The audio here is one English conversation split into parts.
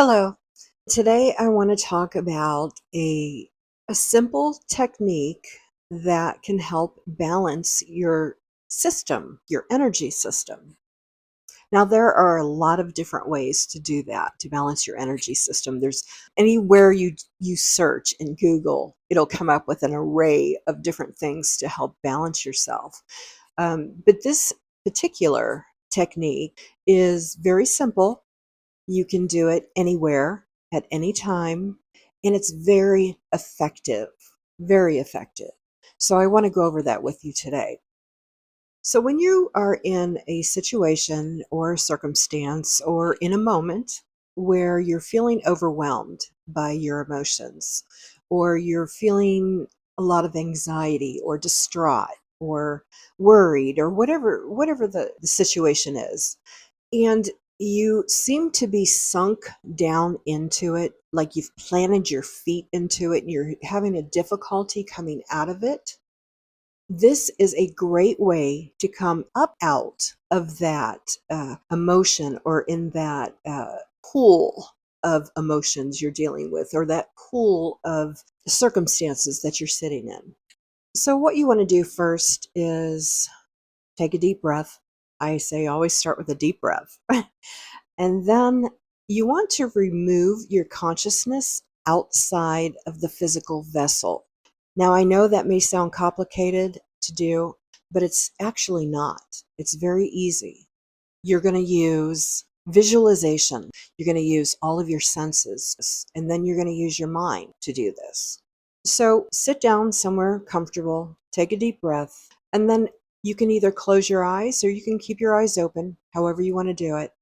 Hello. Today I want to talk about a simple technique that can help balance your system, your energy system. Now there are a lot of different ways to do that, to balance your energy system. There's anywhere you search in Google, it'll come up with an array of different things to help balance yourself. But this particular technique is very simple. You can do it anywhere, at any time, and it's very effective, very effective. So I want to go over that with you today. So when you are in a situation or a circumstance or in a moment where you're feeling overwhelmed by your emotions, or you're feeling a lot of anxiety or distraught or worried or whatever the situation is, and you seem to be sunk down into it, like you've planted your feet into it and you're having a difficulty coming out of it. This is a great way to come up out of that emotion, or in that pool of emotions you're dealing with, or that pool of circumstances that you're sitting in. So, what you want to do first is take a deep breath. I say always start with a deep breath. And then you want to remove your consciousness outside of the physical vessel. Now, I know that may sound complicated to do, but it's actually not. It's very easy. You're going to use visualization. You're going to use all of your senses, and then you're going to use your mind to do this. So sit down somewhere comfortable, take a deep breath, and then you can either close your eyes or you can keep your eyes open, however you want to do it.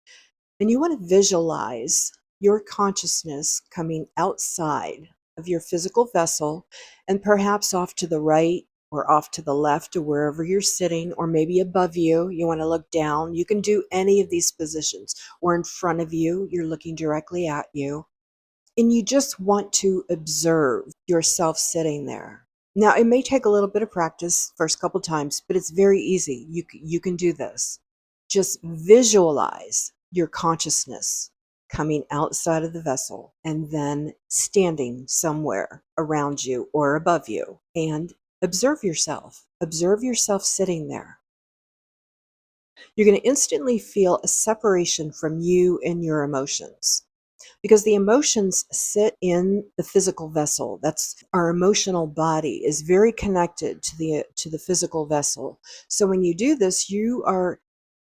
And you want to visualize your consciousness coming outside of your physical vessel, and perhaps off to the right or off to the left, or wherever you're sitting, or maybe above you. You want to look down. You can do any of these positions, or in front of you, you're looking directly at you. And you just want to observe yourself sitting there. Now, it may take a little bit of practice first couple times, but it's very easy. You can do this. Just visualize your consciousness coming outside of the vessel and then standing somewhere around you or above you, and observe yourself. Observe yourself sitting there. You're going to instantly feel a separation from you and your emotions, because the emotions sit in the physical vessel. That's our emotional body is very connected to the physical vessel. So when you do this, you are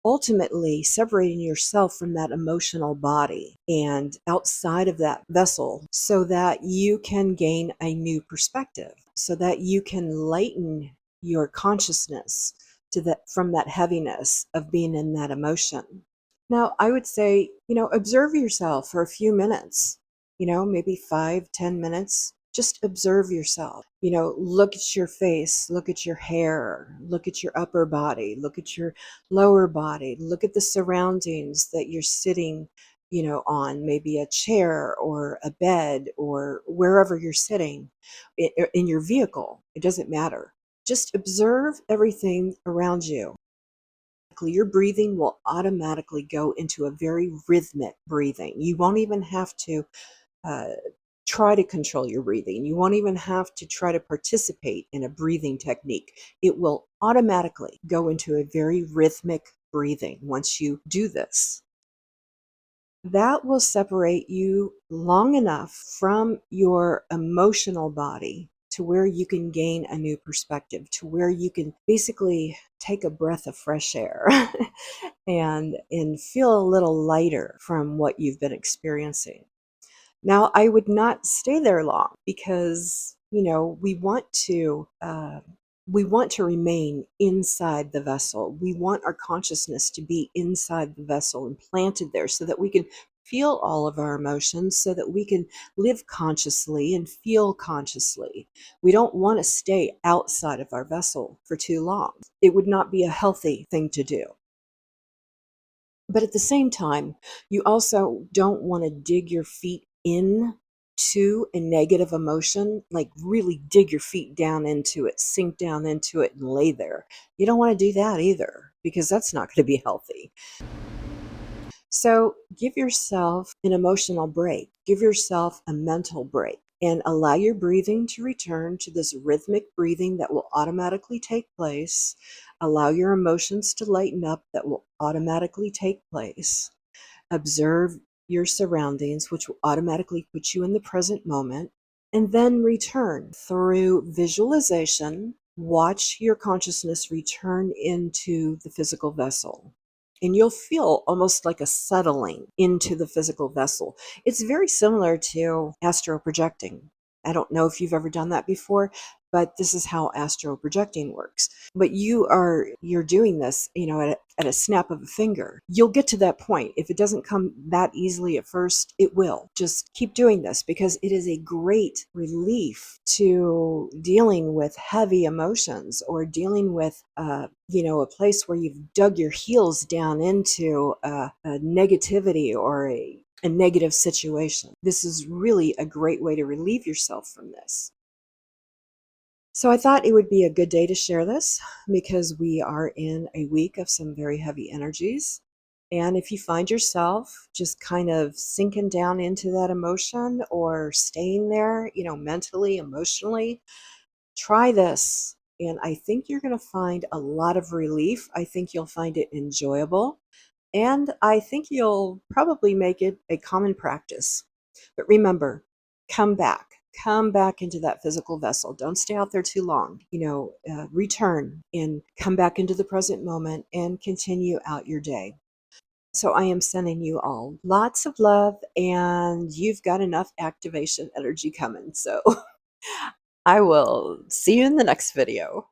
ultimately separating yourself from that emotional body and outside of that vessel, so that you can gain a new perspective, so that you can lighten your consciousness to that, from that heaviness of being in that emotion. Now, I would say, observe yourself for a few minutes, maybe 5, 10 minutes. Just observe yourself. Look at your face, look at your hair, look at your upper body, look at your lower body, look at the surroundings that you're sitting, on, maybe a chair or a bed or wherever you're sitting in your vehicle. It doesn't matter. Just observe everything around you. Your breathing will automatically go into a very rhythmic breathing. You won't even have to uh, try to control your breathing. You won't even have to try to participate in a breathing technique. It will automatically go into a very rhythmic breathing once you do this. That will separate you long enough from your emotional body to where you can gain a new perspective, to where you can basically take a breath of fresh air and feel a little lighter from what you've been experiencing. Now, I would not stay there long, because we want to remain inside the vessel. We want our consciousness to be inside the vessel and planted there, so that we can feel all of our emotions, so that we can live consciously and feel consciously. We don't want to stay outside of our vessel for too long. It would not be a healthy thing to do. But at the same time, you also don't want to dig your feet in to a negative emotion, like really dig your feet down into it, sink down into it, and lay there. You don't want to do that either, because that's not going to be healthy. So give yourself an emotional break, give yourself a mental break, and allow your breathing to return to this rhythmic breathing that will automatically take place. Allow your emotions to lighten up that will automatically take place. Observe your surroundings, which will automatically put you in the present moment, and then return through visualization. Watch your consciousness return into the physical vessel. And you'll feel almost like a settling into the physical vessel. It's very similar to astral projecting. I don't know if you've ever done that before, but this is how astral projecting works. But you're doing this, at a snap of a finger. You'll get to that point. If it doesn't come that easily at first, it will. Just keep doing this because it is a great relief to dealing with heavy emotions or dealing with a place where you've dug your heels down into a negativity or a negative situation. This is really a great way to relieve yourself from this. So I thought it would be a good day to share this because we are in a week of some very heavy energies. And if you find yourself just kind of sinking down into that emotion or staying there, mentally, emotionally, try this. And I think you're going to find a lot of relief. I think you'll find it enjoyable. And I think you'll probably make it a common practice. But remember, come back. Come back into that physical vessel. Don't stay out there too long. Return and come back into the present moment and continue out your day. So I am sending you all lots of love, and you've got enough activation energy coming. So I will see you in the next video.